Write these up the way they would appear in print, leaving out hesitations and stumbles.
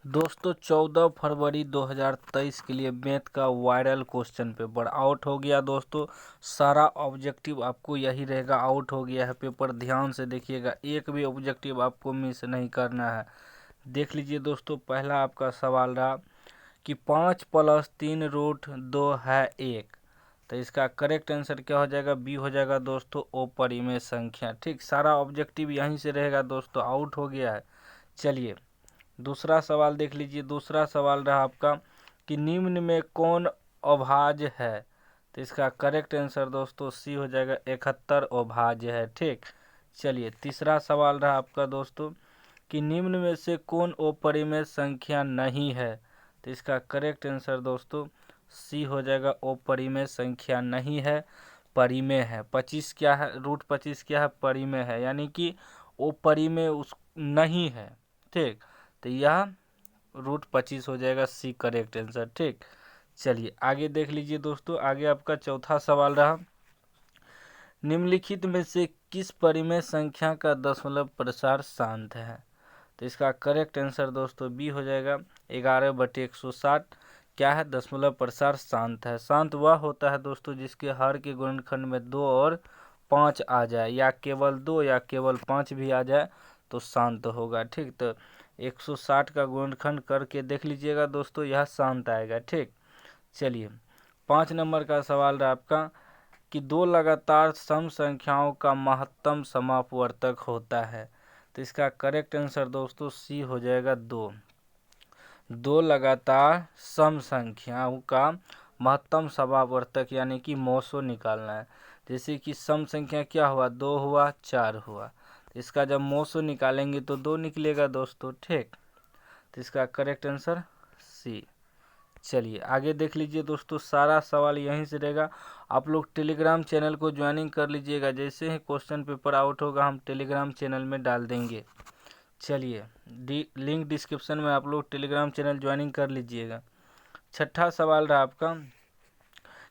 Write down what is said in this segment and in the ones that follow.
दोस्तों 14 फरवरी 2023 के लिए मैथ का वायरल क्वेश्चन पेपर आउट हो गया। दोस्तों सारा ऑब्जेक्टिव आपको यही रहेगा, आउट हो गया है पेपर। ध्यान से देखिएगा, एक भी ऑब्जेक्टिव आपको मिस नहीं करना है। देख लीजिए दोस्तों, पहला आपका सवाल रहा कि 5 + 3 रूट 2 है 1, तो इसका करेक्ट आंसर क्या हो जाएगा? बी हो जाएगा दोस्तों, अपरिमेय संख्या। ठीक, सारा ऑब्जेक्टिव यहीं से रहेगा दोस्तों, आउट हो गया है। चलिए दूसरा सवाल देख लीजिए। दूसरा सवाल रहा आपका कि निम्न में कौन अभाज्य है? तो इसका करेक्ट आंसर दोस्तों सी हो जाएगा, 71 अभाज्य है। ठीक, चलिए तीसरा सवाल रहा आपका दोस्तों कि निम्न में से कौन अपरिमेय संख्या नहीं है? तो इसका करेक्ट आंसर दोस्तों सी हो जाएगा, अपरिमेय संख्या नहीं है, परिमेय है। 25 क्या है? रूट 25 क्या है? परिमेय है, यानी कि अपरिमेय उस नहीं है। ठीक, तो यह रूट 25 हो जाएगा, सी करेक्ट आंसर। ठीक, चलिए आगे देख लीजिए दोस्तों। आगे आपका चौथा सवाल रहा, निम्नलिखित में से किस परिमेय संख्या का दशमलव प्रसार शांत है? तो इसका करेक्ट आंसर दोस्तों बी हो जाएगा, 11/160 क्या है? दशमलव प्रसार शांत है। शांत वह होता है दोस्तों जिसके हर के गुणनखंड में 2 और 5 आ जाए, या केवल 2 या केवल 5 भी आ जाए तो शांत होगा। ठीक, तो 160 का गुणनखंड करके देख लीजिएगा दोस्तों, यह शांत आएगा। ठीक, चलिए 5 नंबर का सवाल रहा आपका कि 2 लगातार सम संख्याओं का महत्तम समापवर्तक होता है। तो इसका करेक्ट आंसर दोस्तों सी हो जाएगा, 2 लगातार सम संख्याओं का महत्तम समापवर्तक, यानी कि मौसो निकालना है। जैसे कि सम संख्या क्या हुआ? 2 हुआ, 4 हुआ, इसका जब मौसो निकालेंगे तो 2 निकलेगा दोस्तों। ठीक, तो इसका करेक्ट आंसर सी। चलिए आगे देख लीजिए दोस्तों, सारा सवाल यहीं से रहेगा। आप लोग टेलीग्राम चैनल को ज्वाइनिंग कर लीजिएगा, जैसे ही क्वेश्चन पेपर आउट होगा हम टेलीग्राम चैनल में डाल देंगे। चलिए लिंक डिस्क्रिप्शन में आप लोग टेलीग्राम चैनल ज्वाइनिंग कर लीजिएगा। छठा सवाल रहा आपका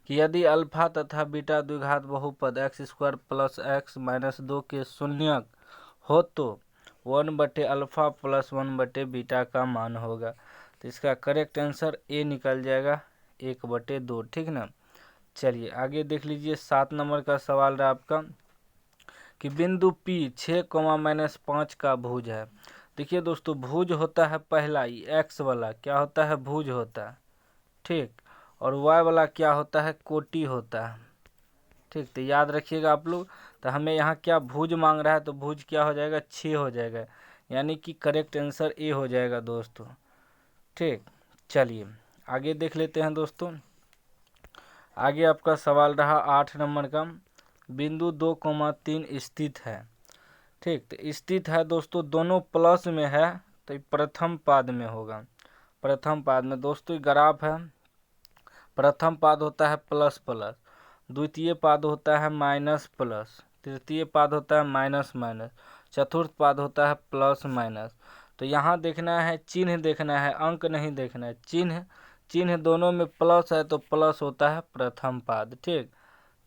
कि यदि अल्फा तथा बीटा द्विघात बहुपद x² + x - 2 के शून्यक हो तो 1/अल्फा + 1/बीटा का मान होगा। तो इसका करेक्ट आंसर ए निकल जाएगा, 1/2। ठीक ना, चलिए आगे देख लीजिए। 7 नंबर का सवाल रहा आपका कि बिंदु P 6, -5 का भुज है। देखिए दोस्तों, भुज होता है पहला x वाला, क्या होता है? भुज होता है। ठीक, और y वाला क्या होता है? कोटि होता है। ठीक, तो याद रखिएगा आप लोग। तो हमें यहाँ क्या भुज मांग रहा है, तो भुज क्या हो जाएगा? 6 हो जाएगा, यानी कि करेक्ट आंसर ए हो जाएगा दोस्तों। ठीक, चलिए आगे देख लेते हैं दोस्तों। आगे आपका सवाल रहा 8 नंबर का, बिंदु 2, 3 स्थित है। ठीक, तो स्थित है दोस्तों, दोनों प्लस में है, तो प्रथम पाद में होगा। प्रथम पाद में दोस्तों ग्राफ है, प्रथम पाद होता है प्लस प्लस, द्वितीय पाद होता है माइनस प्लस, तृतीय पाद होता है माइनस माइनस, चतुर्थ पाद होता है प्लस माइनस। तो यहाँ देखना है, चिन्ह देखना है, अंक नहीं देखना है, चिन्ह। चिन्ह दोनों में प्लस है तो प्लस होता है प्रथम पाद। ठीक,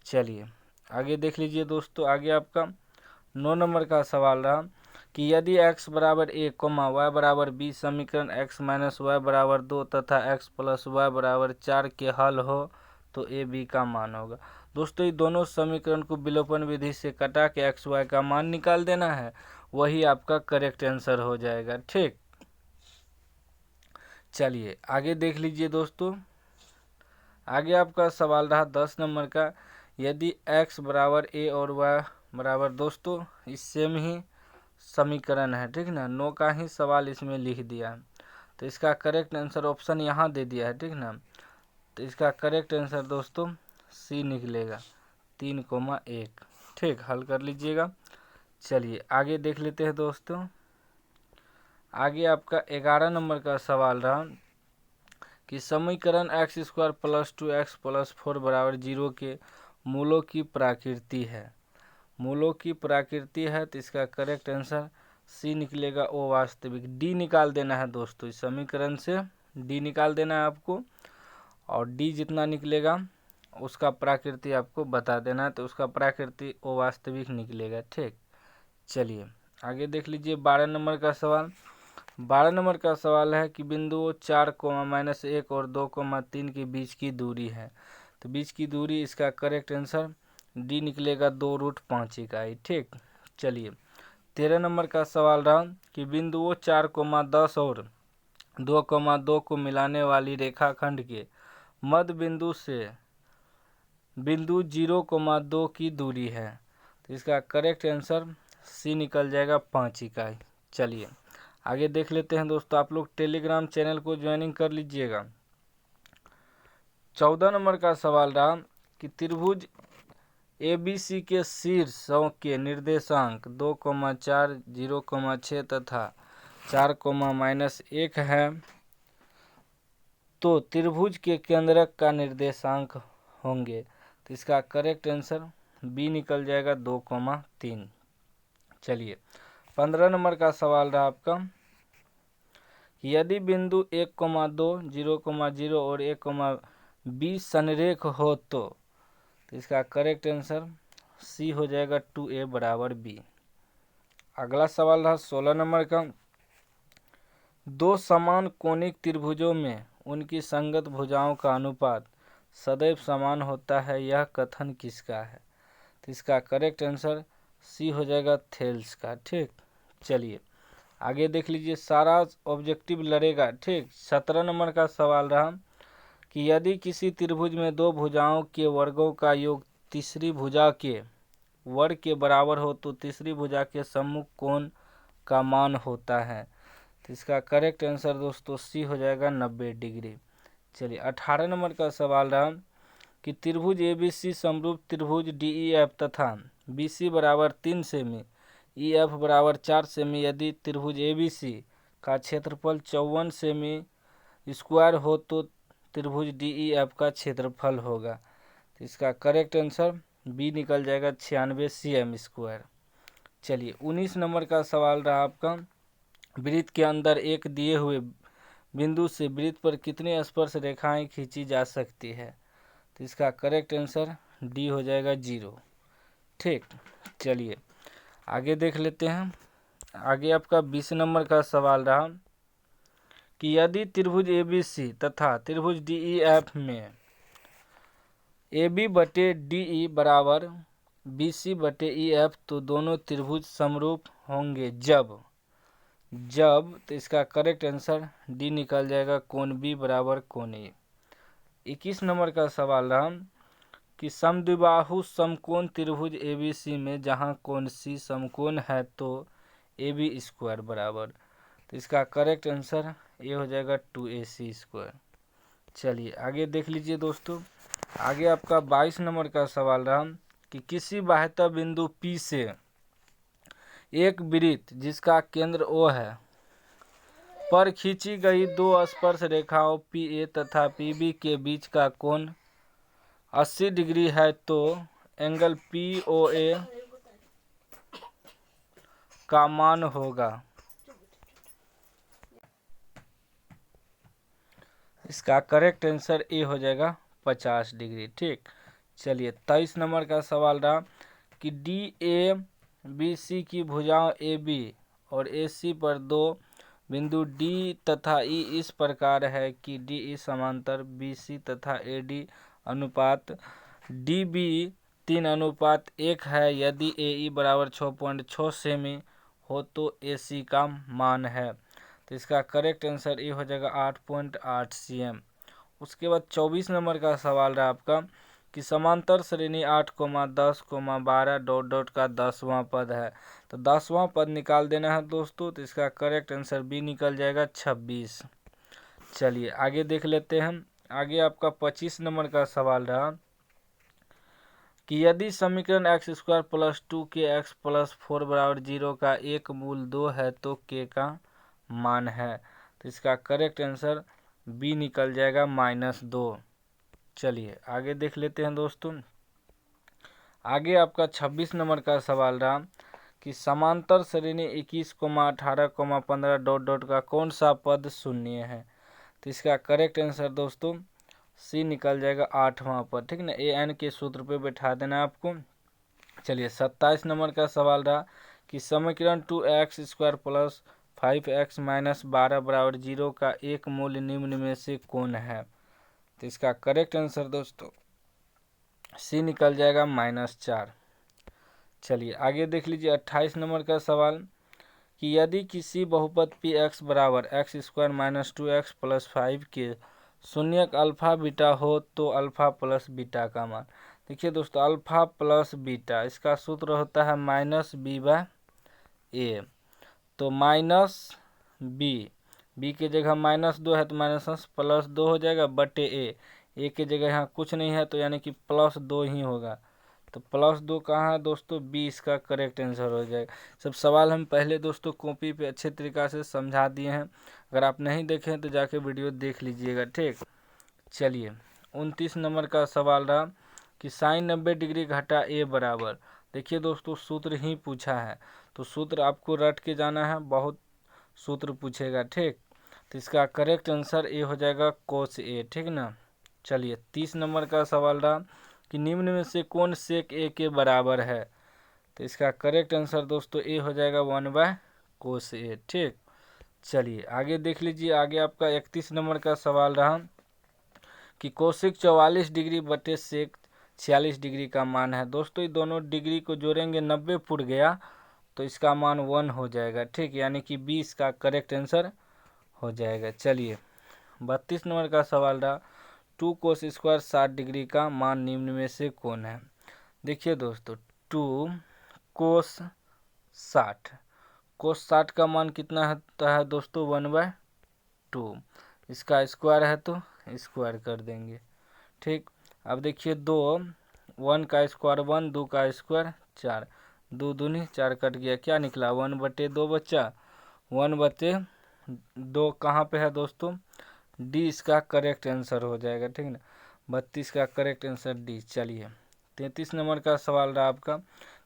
चलिए आगे देख लीजिए दोस्तों। आगे आपका 9 नंबर का सवाल रहा कि यदि x = a, y = b समीकरण x - y = 2 तथा x + y = 4 के हल हो तो a b का मान होगा। दोस्तों ये दोनों समीकरण को विलोपन विधि से कटा के x y का मान निकाल देना है, वही आपका करेक्ट आंसर हो जाएगा। ठीक, चलिए आगे देख लीजिए दोस्तों। आगे आपका सवाल रहा 10 नंबर का, यदि x = a और y दोस्तों इस सेम ही समीकरण है। ठीक ना, 9 का ही सवाल इसमें लिख दिया है, तो इसका करेक्ट आंसर ऑप्शन यहाँ दे दिया है। ठीक ना, तो इसका करेक्ट आंसर दोस्तों सी निकलेगा, 3,1। ठीक, हल कर लीजिएगा। चलिए आगे देख लेते हैं दोस्तों। आगे आपका 11 नंबर का सवाल रहा कि समीकरण x² + 2x + 4 = 0 के मूलों की प्रकृति है। मूलों की प्रकृति है, तो इसका करेक्ट आंसर सी निकलेगा, ओ वास्तविक। डी निकाल देना है दोस्तों, इस समीकरण से डी निकाल देना है आपको, और डी जितना निकलेगा उसका प्रकृति आपको बता देना है, तो उसका प्रकृति ओ वास्तविक निकलेगा। ठीक, चलिए आगे देख लीजिए 12 नंबर का सवाल, 12 नंबर का सवाल है कि बिंदुओं 4, -1 और 2, 3 के बीच की दूरी है। तो बीच की दूरी, इसका करेक्ट आंसर डी निकलेगा 2√5 इकाई। ठीक, चलिए 13 नंबर का सवाल रहा कि बिंदुओं 4, 10 और 2, 2 को मिलाने वाली रेखाखंड के मध्य बिंदु से बिंदु 0, 2 की दूरी है। तो इसका करेक्ट आंसर सी निकल जाएगा 5 इकाई। चलिए आगे देख लेते हैं दोस्तों, आप लोग टेलीग्राम चैनल को ज्वाइनिंग कर लीजिएगा। 14 नंबर का सवाल रहा कि त्रिभुज ABC के शीर्षों के निर्देशांक 2, 4, 0, 6 तथा 4, -1 है, तो त्रिभुज के केंद्रक का निर्देशांक होंगे। तो इसका करेक्ट आंसर बी निकल जाएगा 2, 3। चलिए 15 नंबर का सवाल रहा आपका कि यदि बिंदु 1, 2, 0, 0 और 1, B संरेख हो तो इसका करेक्ट आंसर सी हो जाएगा 2A = B। अगला सवाल रहा 16 नंबर का, दो समान कोणिक त्रिभुजों में उनकी संगत भुजाओं का अनुपात सदैव समान होता है, यह कथन किसका है? तो इसका करेक्ट आंसर सी हो जाएगा थेल्स का। ठीक, चलिए आगे देख लीजिए, सारा ऑब्जेक्टिव लड़ेगा। ठीक, 17 नंबर का सवाल रहा कि यदि किसी त्रिभुज में दो भुजाओं के वर्गों का योग तीसरी भुजा के वर्ग के बराबर हो तो तीसरी भुजा के सम्मुख कोण का मान होता है। तो इसका करेक्ट आंसर दोस्तों सी हो जाएगा 90 डिग्री। चलिए 18 नंबर का सवाल रहा कि त्रिभुज ABC समरूप त्रिभुज DEF तथा BC = 3 सेमी, EF = 4 सेमी यदि त्रिभुज ABC का क्षेत्रफल 54 सेमी स्क्वायर हो तो त्रिभुज DEF का क्षेत्रफल होगा। तो इसका करेक्ट आंसर बी निकल जाएगा 96 cm²। चलिए 19 नंबर का सवाल रहा आपका, वृत्त के अंदर एक दिए हुए बिंदु से वृत्त पर कितनी स्पर्श रेखाएं खींची जा सकती है? तो इसका करेक्ट आंसर डी हो जाएगा 0। ठीक, चलिए आगे देख लेते हैं। आगे आपका 20 नंबर का सवाल रहा कि यदि त्रिभुज ABC तथा त्रिभुज DEF में AB/DE = BC/EF तो दोनों त्रिभुज समरूप होंगे जब तो इसका करेक्ट आंसर डी निकल जाएगा कोण B = कोण A। 21 नंबर का सवाल रहा कि समद्विबाहु समकोण त्रिभुज ABC में जहां कोण C समकोण है तो AB² बराबर। तो इसका करेक्ट आंसर ए हो जाएगा 2AC²। चलिए आगे देख लीजिए दोस्तों, आगे आपका 22 नंबर का सवाल रहा कि किसी बाह्यतः बिंदु P से एक वृत्त जिसका केंद्र O है पर खींची गई दो स्पर्श रेखाओं PA तथा PB के बीच का कोण 80 डिग्री है तो एंगल POA का मान होगा। इसका करेक्ट आंसर ए हो जाएगा 50 डिग्री। ठीक, चलिए 23 नंबर का सवाल रहा कि DABC की भुजाओं AB और AC पर दो बिंदु D तथा E इस प्रकार है कि DE समांतर BC तथा AD अनुपात DB 3:1 है यदि AE = 6.6 सेमी हो तो AC का मान है। तो इसका करेक्ट आंसर ये हो जाएगा 8.8 cm। उसके बाद 24 नंबर का सवाल रहा आपका कि समांतर श्रेणी 8, 10, 12 ... का 10वां पद है, तो 10वां पद निकाल देना है दोस्तों। तो इसका करेक्ट आंसर बी निकल जाएगा 26। चलिए आगे देख लेते हैं। आगे आपका 25 नंबर का सवाल रहा कि यदि समीकरण x² + 2kx + 4 = 0 का एक मूल 2 है तो k का मान है। तो इसका करेक्ट आंसर बी निकल जाएगा -2। चलिए आगे देख लेते हैं दोस्तों। आगे आपका 26 नंबर का सवाल रहा कि समांतर श्रेणी 21, 18, 15 ... का कौन सा पद शून्य है? तो इसका करेक्ट आंसर दोस्तों सी निकल जाएगा 8वां पद। ठीक ना, AN के सूत्र पे बैठा देना आपको। चलिए 27 नंबर का सवाल रहा कि समीकरण 2x² + 5x माइनस 12 बराबर 0 का एक मूल्य निम्न में से कौन है। तो इसका करेक्ट आंसर दोस्तों सी निकल जाएगा -4। चलिए आगे देख लीजिए 28 नंबर का सवाल कि यदि किसी बहुपद px बराबर x square minus 2x plus 5 के शून्यक अल्फा बीटा हो तो अल्फा प्लस बीटा का मान। देखिए दोस्तों अल्फा प्लस बीटा इसका सूत्र होता है -b/a। तो -b की जगह -2 है तो +2 हो जाएगा बटे a की जगह यहाँ कुछ नहीं है तो यानी कि +2 ही होगा। तो +2 कहाँ है दोस्तों, बी इसका करेक्ट आंसर हो जाएगा। सब सवाल हम पहले दोस्तों कॉपी पे अच्छे तरीक़ा से समझा दिए हैं, अगर आप नहीं देखें तो जाके वीडियो देख लीजिएगा, ठीक। चलिए 29 नंबर का सवाल रहा कि साइन 90 डिग्री घटा ए बराबर। देखिए दोस्तों सूत्र ही पूछा है तो सूत्र आपको रट के जाना है, बहुत सूत्र पूछेगा, ठीक। तो इसका करेक्ट आंसर ए हो जाएगा कोस ए, ठीक ना। चलिए 30 नंबर का सवाल रहा कि निम्न में से कौन सेक ए के बराबर है। तो इसका करेक्ट आंसर दोस्तों ए हो जाएगा 1/कोस ए, ठीक। चलिए आगे देख लीजिए, आगे आपका 31 नंबर का सवाल रहा कि कोसेक 44 डिग्री बटे सेक 46 डिग्री का मान है। दोस्तों ये दोनों डिग्री को जोड़ेंगे 90 फुट गया तो इसका मान 1 हो जाएगा, ठीक, यानी कि 20 का करेक्ट आंसर हो जाएगा। चलिए 32 नंबर का सवाल रहा 2 कोस स्क्वायर 60 डिग्री का मान निम्न में से कौन है। देखिए दोस्तों 2 कोस 60 का मान कितना होता है दोस्तों 1/2। इसका स्क्वायर है तो स्क्वायर कर देंगे, ठीक। अब देखिए 2 1 का स्क्वायर 1, 2 का स्क्वायर 4, 2 दूनी 4 कट गया, क्या निकला 1/2 बच्चा। 1/2 कहाँ पे है दोस्तों, डी इसका करेक्ट आंसर हो जाएगा, ठीक ना। 32 का करेक्ट आंसर डी। चलिए 33 नंबर का सवाल रहा आपका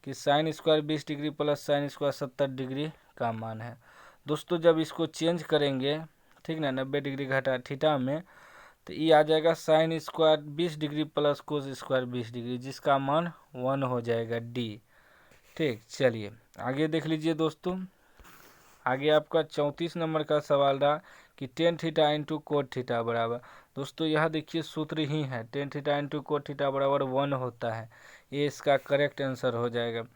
कि sine square 20 degree plus sine square 70 degree का मान है। दोस्तों जब इसको चेंज करेंगे, ठीक ना, 90 डिग्री घटा थीटा में, तो ये आ जाएगा sine square 20 degree plus cos square 20 degree, जिसका मान 1 हो जाएगा डी, ठीक। चलिए आगे देख लीजिए दोस्तों, आगे आपका 34 नंबर का सवाल रहा कि tan theta into cot theta बराबर। दोस्तों यह देखिए सूत्र ही है, tan theta into cot theta बराबर 1 होता है, ये इसका करेक्ट आंसर हो जाएगा।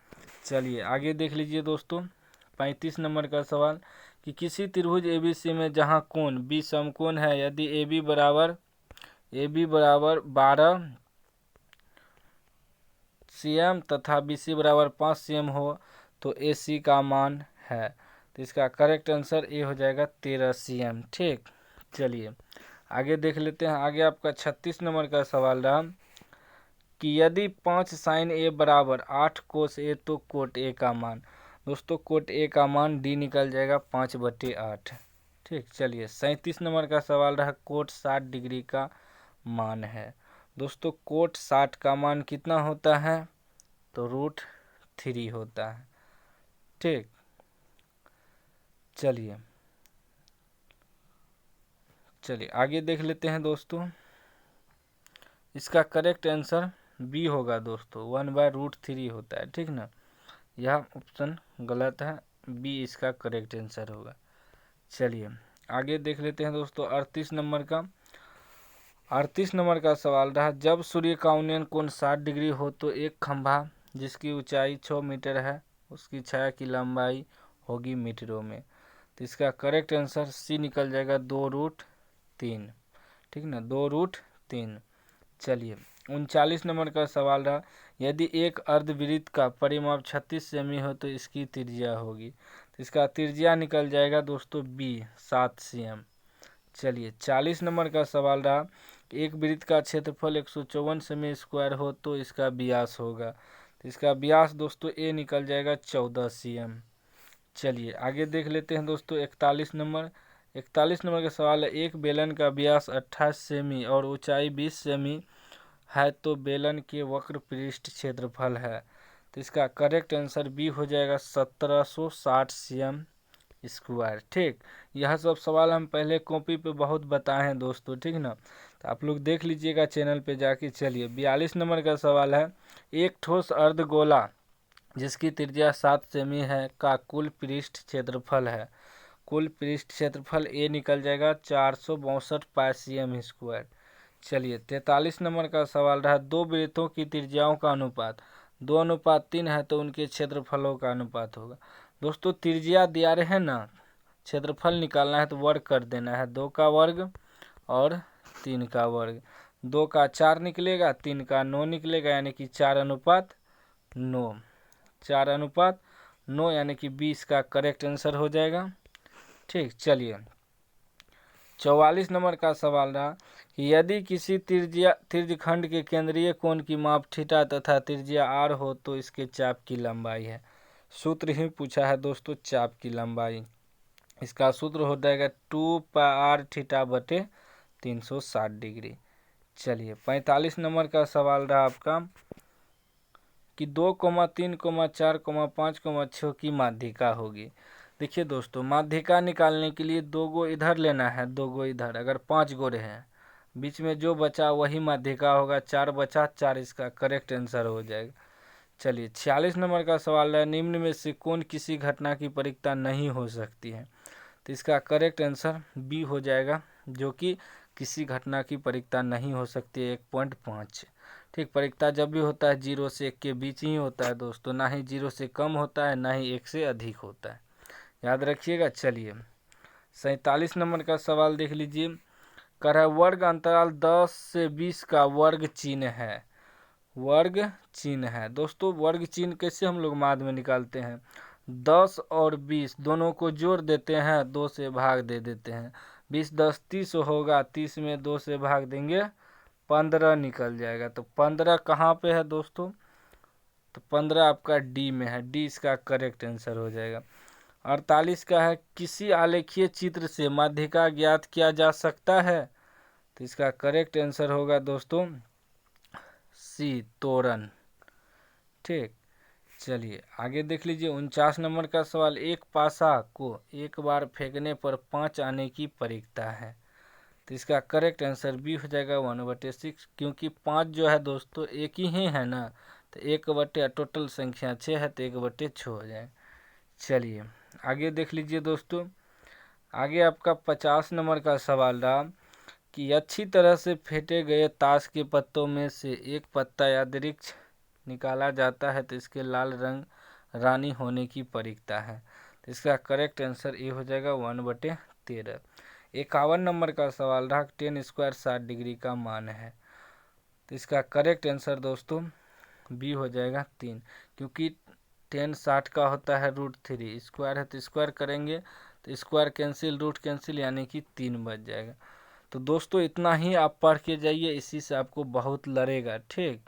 चलिए आगे देख लीजिए दोस्तों 35 नंबर का सवाल कि किसी त्रिभुज ABC में जहां कोण B समकोण है, यदि AB बराबर 12 cm तथा BC बराबर 5 cm हो तो AC का मान है। तो इसका करेक्ट आंसर ए हो जाएगा 13 cm, ठीक। चलिए आगे देख लेते हैं, आगे आपका 36 नंबर का सवाल रहा कि यदि 5 साइन ए बराबर 8 कोस ए तो कोट ए का मान। दोस्तों कोट ए का मान डी निकल जाएगा 5/8, ठीक। चलिए 37 नंबर का सवाल रहा कोट 60 डिग्री का मान है। दोस्तों कोट 60 का मान कितना होता है, तो √3 होता है, ठीक। चलिए आगे देख लेते हैं दोस्तों, इसका करेक्ट आंसर बी होगा दोस्तों, 1/√3 होता है, ठीक ना। यह ऑप्शन गलत है, बी इसका करेक्ट आंसर होगा। चलिए आगे देख लेते हैं दोस्तों 38 नंबर का सवाल रहा जब सूर्य का उन्नयन कोण 60 डिग्री हो तो एक खंभा जिसकी ऊंचाई 6 मीटर है उसकी छाया की लंबाई होगी मीटरों में। तो इसका करेक्ट आंसर सी निकल जाएगा 2√3, ठीक ना, 2√3। चलिए 39 नंबर का सवाल रहा यदि एक अर्धवृत्त का परिमाप 36 सेमी हो तो इसकी त्रिज्या होगी। तो इसका त्रिज्या निकल जाएगा दोस्तों बी 7 cm। चलिए 40 नंबर का सवाल रहा एक वृत्त का क्षेत्रफल 154 सेमी स्क्वायर हो तो इसका व्यास होगा। तो इसका व्यास दोस्तों ए निकल जाएगा 14 cm। चलिए आगे देख लेते हैं दोस्तों 41 नंबर का सवाल है एक बेलन का व्यास 28 सेमी और ऊंचाई 20 सेमी है तो बेलन के वक्र पृष्ठ क्षेत्रफल है। तो इसका करेक्ट आंसर बी हो जाएगा 1760 cm स्क्वायर, ठीक। यह सब सवाल हम पहले कॉपी पे बहुत बताए हैं दोस्तों, ठीक ना, तो आप लोग देख लीजिएगा चैनल पे जाके। चलिए 42 नंबर का सवाल है एक ठोस अर्धगोला जिसकी त्रिज्या 7 सेमी है का कुल पृष्ठ क्षेत्रफल है। कुल पृष्ठ क्षेत्रफल A निकल जाएगा 462 पाई cm²। चलिए 43 नंबर का सवाल रहा, दो वृत्तों की त्रिज्याओं का अनुपात 2:3 है तो उनके क्षेत्रफलों का अनुपात होगा। दोस्तों त्रिज्या दिया रहे ना, क्षेत्रफल निकालना है तो वर्ग कर देना है, 2 का वर्ग और 3 का वर्ग। 2 का 4 निकलेगा, 3 का 9 निकलेगा, यानी कि 4:9। 4:9 यानी कि 20 का करेक्ट आंसर हो जाएगा। ठीक, चलिए 44 नंबर का सवाल रहा कि यदि किसी त्रिज्यखंड के केंद्रीय कोण की माप थीटा तथा त्रिज्या r हो तो इसके चाप की लंबाई है। सूत्र ही पूछा है दोस्तों, चाप की लंबाई। इसका सूत्र हो जाएगा 2πr थीटा बटे 360 डिग्री। चलिए 45 नंबर का सवाल रहा आपका कि 2, 3, 4, 5, 6 की माध्यिका होगी। देखिए दोस्तों, माध्यिका निकालने के लिए 2 गो इधर लेना है, 2 गो इधर। अगर 5 गोरे हैं, बीच में जो बचा वही माध्यिका होगा। 4 बचा, 4 इसका करेक्ट आंसर हो जाएगा। चलिए 46 नंबर का सवाल है, निम्न में से कौन किसी घटना की परिक्ता नहीं हो सकती है। तो इसका करेक्ट आंसर बी हो जाएगा, जो कि किसी घटना की परिक्ता नहीं हो सकती है। 1.5। ठीक, परिक्ता जब भी होता है 0 से 1 के बीच ही होता है दोस्तों, ना ही 0 से कम होता है, ना ही 1 से अधिक होता है, याद रखिएगा। चलिए 47 नंबर का सवाल देख लीजिए, कह रहा है वर्ग अंतराल 10 से 20 का वर्ग चिन्ह है। वर्ग चिन्ह है दोस्तों, वर्ग चिन्ह कैसे हम लोग माध्य में निकालते हैं, 10 और 20 दोनों को जोड़ देते हैं, 2 से भाग दे देते हैं। 20 10 30 होगा, 30 में 2 से भाग देंगे 15 निकल जाएगा। तो 15 कहाँ पे है दोस्तों, तो 15 आपका डी में है, डी इसका करेक्ट आंसर हो जाएगा। 48 का है, किसी आलेखीय चित्र से माध्यिका ज्ञात किया जा सकता है। तो इसका करेक्ट आंसर होगा दोस्तों सी, तोरण। ठीक, चलिए आगे देख लीजिए 49 नंबर का सवाल, एक पासा को एक बार फेंकने पर 5 आने की परिक्ता है। तो इसका करेक्ट आंसर बी हो जाएगा 1/6, क्योंकि 5 जो है दोस्तों एक ही है ना, तो 1 टोटल संख्या 6 है तो 1/6 हो जाए। चलिए आगे देख लीजिए दोस्तों, आगे आपका 50 नंबर का सवाल रहा कि अच्छी तरह से फेंटे गए ताश के पत्तों में से एक पत्ता यादृच्छिक निकाला जाता है तो इसके लाल रंग रानी होने की परिक्ता है। तो इसका करेक्ट आंसर ये हो जाएगा 1/13। 51 नंबर का सवाल रहा, 10 स्क्वायर 60 डिग्री का मान है। तो इसका करेक्ट आंसर दोस्तों बी हो जाएगा 3, क्योंकि 10 60 का होता है √3, स्क्वायर है तो स्क्वायर करेंगे तो स्क्वायर कैंसिल, रूट कैंसिल, यानी कि 3 बच जाएगा। तो दोस्तों इतना ही आप पढ़ के जाइए, इसी से आपको बहुत लड़ेगा। ठीक।